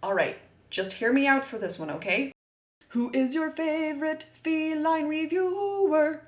Alright, just hear me out for this one, okay? Who is your favorite feline reviewer?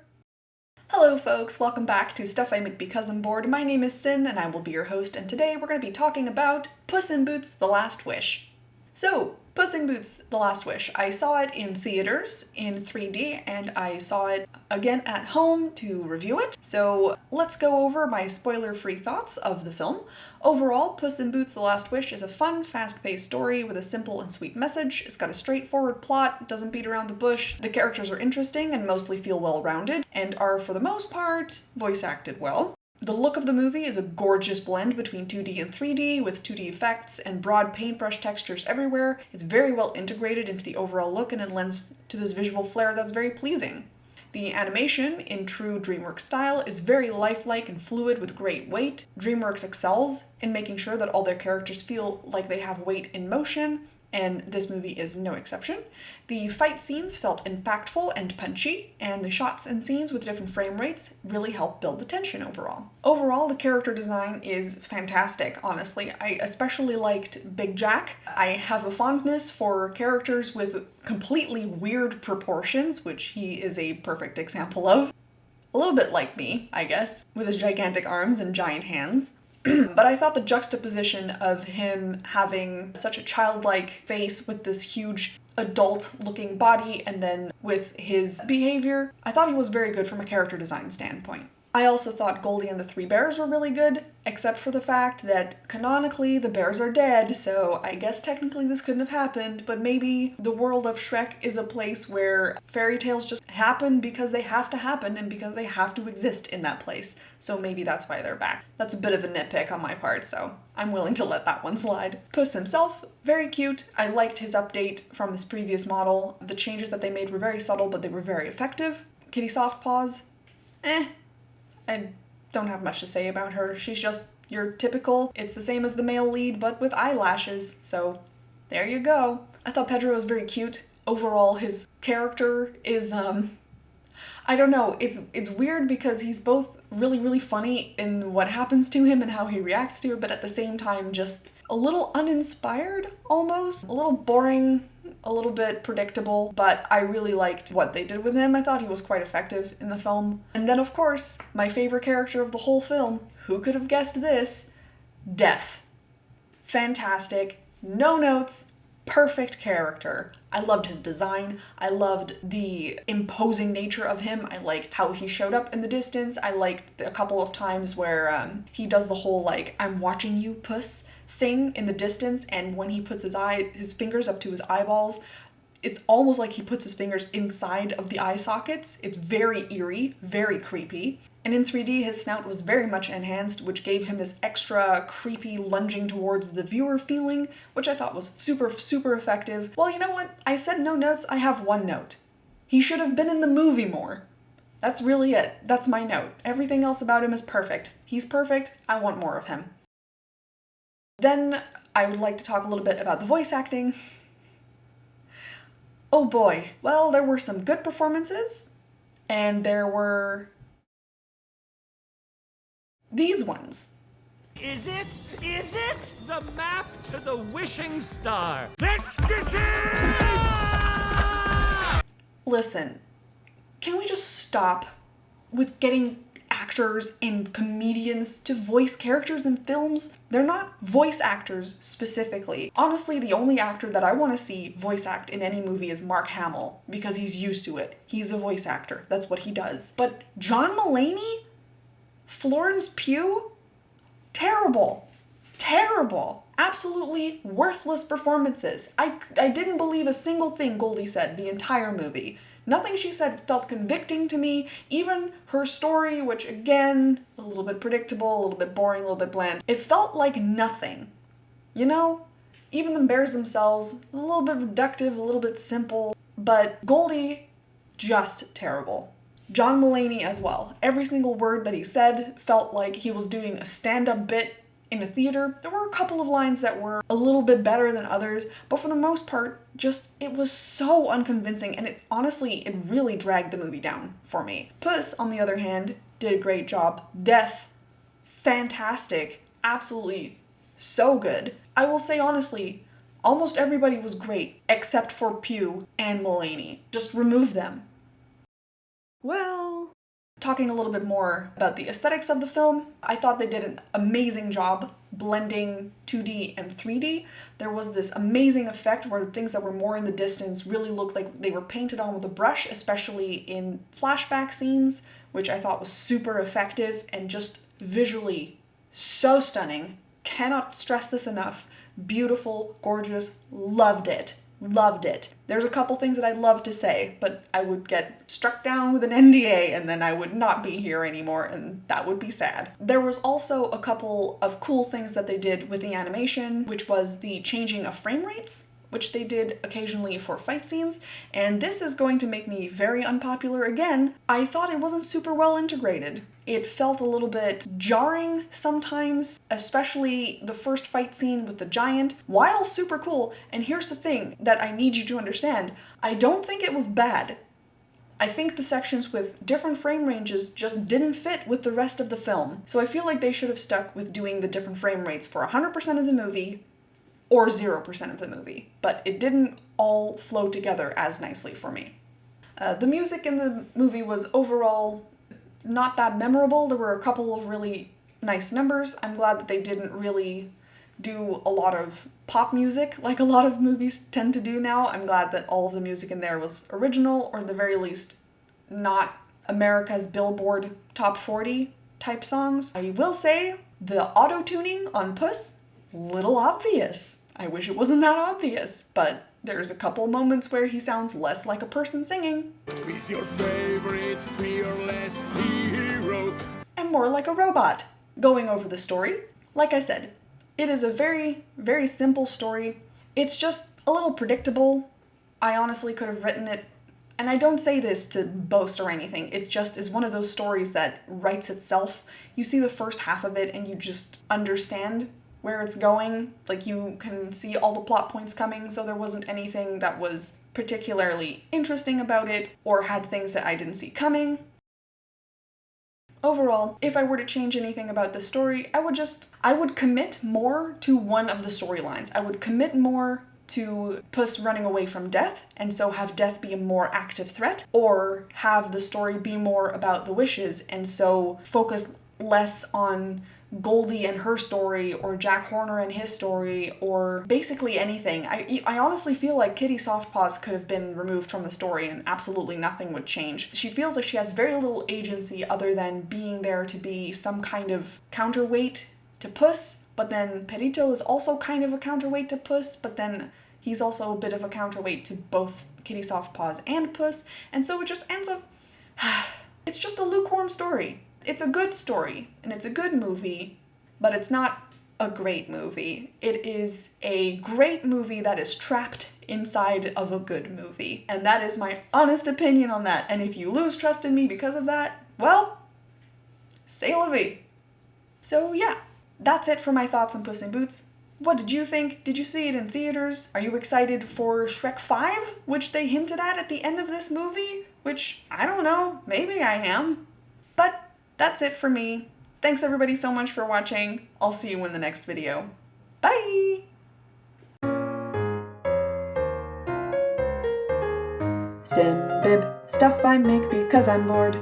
Hello folks, welcome back to Stuff I Make Because I'm Bored. My name is Sin and I will be your host, and today we're going to be talking about Puss in Boots: The Last Wish. So, Puss in Boots: The Last Wish. I saw it in theaters in 3D and I saw it again at home to review it. So let's go over my spoiler-free thoughts of the film. Overall, Puss in Boots: The Last Wish is a fun, fast-paced story with a simple and sweet message. It's got a straightforward plot, doesn't beat around the bush. The characters are interesting and mostly feel well-rounded, and are, for the most part, voice acted well. The look of the movie is a gorgeous blend between 2D and 3D, with 2D effects and broad paintbrush textures everywhere. It's very well integrated into the overall look, and it lends to this visual flair that's very pleasing. The animation, in true DreamWorks style, is very lifelike and fluid with great weight. DreamWorks excels in making sure that all their characters feel like they have weight in motion, and this movie is no exception. The fight scenes felt impactful and punchy, and the shots and scenes with different frame rates really help build the tension overall. Overall, the character design is fantastic, honestly. I especially liked Big Jack. I have a fondness for characters with completely weird proportions, which he is a perfect example of. A little bit like me, I guess, with his gigantic arms and giant hands. But I thought the juxtaposition of him having such a childlike face with this huge adult-looking body, and then with his behavior, I thought he was very good from a character design standpoint. I also thought Goldie and the Three Bears were really good, except for the fact that canonically the bears are dead, so I guess technically this couldn't have happened, but maybe the world of Shrek is a place where fairy tales just happen because they have to happen and because they have to exist in that place. So maybe that's why they're back. That's a bit of a nitpick on my part, so I'm willing to let that one slide. Puss himself, very cute. I liked his update from this previous model. The changes that they made were very subtle, but they were very effective. Kitty Softpaws, I don't have much to say about her. She's just your typical, it's the same as the male lead, but with eyelashes, so there you go. I thought Pedro was very cute. Overall, his character is, I don't know, it's weird because he's both really funny in what happens to him and how he reacts to it, but at the same time just a little uninspired, almost. A little boring, a little bit predictable, but I really liked what they did with him. I thought he was quite effective in the film. And then, of course, my favorite character of the whole film, who could have guessed this? Death. Fantastic, no notes, perfect character. I loved his design. I loved the imposing nature of him. I liked how he showed up in the distance. I liked a couple of times where he does the whole, like, I'm watching you, puss thing in the distance, and when he puts his fingers up to his eyeballs, it's almost like he puts his fingers inside of the eye sockets. It's very eerie, very creepy. And in 3D, his snout was very much enhanced, which gave him this extra creepy lunging towards the viewer feeling, which I thought was super effective. Well, you know what? I said no notes, I have one note. He should have been in the movie more. That's really it. That's my note. Everything else about him is perfect. He's perfect. I want more of him. Then I would like to talk a little bit about the voice acting. Oh boy. Well, there were some good performances, and there were these ones. Is it the map to the wishing star? Let's get it! Listen, can we just stop with getting actors and comedians to voice characters in films? They're not voice actors specifically. Honestly, the only actor that I want to see voice act in any movie is Mark Hamill, because he's used to it. He's a voice actor. That's what he does. But John Mulaney? Florence Pugh? Terrible. Absolutely worthless performances. I didn't believe a single thing Goldie said the entire movie. Nothing she said felt convicting to me. Even her story, which again, a little bit predictable, a little bit boring, a little bit bland. It felt like nothing. You know? Even the bears themselves, a little bit reductive, a little bit simple. But Goldie, just terrible. John Mulaney as well. Every single word that he said felt like he was doing a stand-up bit in a theater. There were a couple of lines that were a little bit better than others, but for the most part, just, it was so unconvincing, and it really dragged the movie down for me. Puss, on the other hand, did a great job. Death, fantastic. Absolutely so good. I will say honestly, Almost everybody was great, except for Pugh and Mulaney. Just remove them. Well, talking a little bit more about the aesthetics of the film, I thought they did an amazing job blending 2D and 3D. There was this amazing effect where things that were more in the distance really looked like they were painted on with a brush, especially in flashback scenes, which I thought was super effective and just visually so stunning. Cannot stress this enough. Beautiful, gorgeous, loved it. Loved it. There's a couple things that I'd love to say, but I would get struck down with an NDA and then I would not be here anymore, and that would be sad. There was also a couple of cool things that they did with the animation, which was the changing of frame rates, which they did occasionally for fight scenes, and this is going to make me very unpopular again. I thought it wasn't super well integrated. It felt a little bit jarring sometimes, especially the first fight scene with the giant, while super cool. And here's the thing that I need you to understand. I don't think it was bad. I think the sections with different frame ranges just didn't fit with the rest of the film. So I feel like they should have stuck with doing the different frame rates for 100% of the movie or 0% of the movie. But it didn't all flow together as nicely for me. The music in the movie was overall not that memorable. There were a couple of really nice numbers. I'm glad that they didn't really do a lot of pop music like a lot of movies tend to do now. I'm glad that all of the music in there was original, or at the very least not America's Billboard Top 40 type songs. I will say the auto-tuning on Puss, little obvious. I wish it wasn't that obvious, but there's a couple moments where he sounds less like a person singing. He's your favorite fearless hero. And more like a robot. Going over the story, like I said, it is a very, very simple story. It's just a little predictable. I honestly could have written it, and I don't say this to boast or anything, it just is one of those stories that writes itself. You see the first half of it and you just understand where it's going. Like, you can see all the plot points coming, so there wasn't anything that was particularly interesting about it or had things that I didn't see coming. Overall, if I were to change anything about the story, I would commit more to one of the storylines. I would commit more to Puss running away from death, and so have death be a more active threat, or have the story be more about the wishes, and so focus less on Goldie and her story, or Jack Horner and his story, or basically anything. I honestly feel like Kitty Softpaws could have been removed from the story and absolutely nothing would change. She feels like she has very little agency other than being there to be some kind of counterweight to Puss, but then Perito is also kind of a counterweight to Puss, but then he's also a bit of a counterweight to both Kitty Softpaws and Puss, and so it just ends up... it's just a lukewarm story. It's a good story, and it's a good movie, but it's not a great movie. It is a great movie that is trapped inside of a good movie, and that is my honest opinion on that. And if you lose trust in me because of that, well, c'est la vie. So yeah, that's it for my thoughts on Puss in Boots. What did you think? Did you see it in theaters? Are you excited for Shrek 5, which they hinted at the end of this movie? Which, I don't know, maybe I am. But that's it for me. Thanks everybody so much for watching. I'll see you in the next video. Bye! Simbib, stuff I make because I'm bored.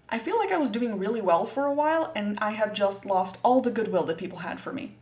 I feel like I was doing really well for a while, and I have just lost all the goodwill that people had for me.